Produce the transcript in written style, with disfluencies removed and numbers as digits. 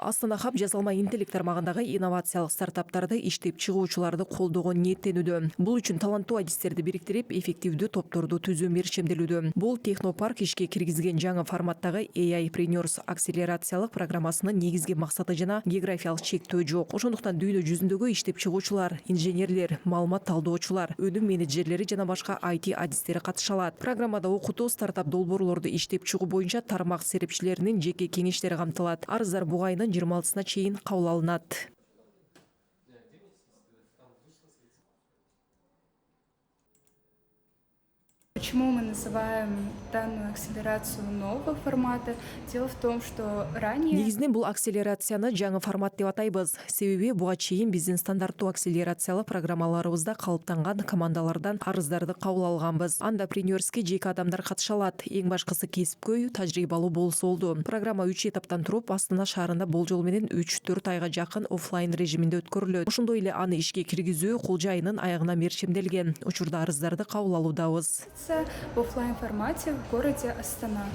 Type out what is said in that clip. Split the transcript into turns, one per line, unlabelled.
Астана Хаб жасалма интеллект тармагындагы инновациялык стартаптарды иштеп чыгуучуларды колдоого ниеттенүүдө. Бул үчүн таланттуу адистерди бириктирип, эффективдүү топторду түзүү мерчемделүүдө. Бул технопарк ишке киргизген жаңы форматтагы AI-Preneurs акселерациялык программасынын негизги максаты жана географиялык чектөө жок. Ошондуктан дүйнө жүзүндөгү иштеп чыгуучулар, инженерлер, маалымат талдоочулар, өнүм менеджерлери жана башка IT адистери катыша алат. Программада окутуу, стартап долбоорлорду иштеп чыгуу боюнча тармак серепчилеринин жеке кеңештери камтылат. Арыздар буга айнын 26-сына чейин кабыл алынат.
Почему мы называем данную акселерацию нового формата? Дело в том, что ранее...
Негизинен бул акселерацияны жаңы формат деп атайбыз. Себеби буга чейин биздин стандарттуу акселерациялык программаларыбызда калыптанган командалардан арыздарды кабыл алганбыз. Анда премьерске жеке адамдар катыша алат. Эң башкысы кесипкөй, тажрыйбалуу болсо болду. Программа 3 этаптан туруп, Астана шаарында болжол менен 3-4 айга жакын офлайн режиминде өткөрүлөт. Ошондой эле аны ишке киргизүү кулжа айынын аягына мерчемделген. Учурда арыздарды кабыл алуудабыз.
В офлайн формате в городе Астана.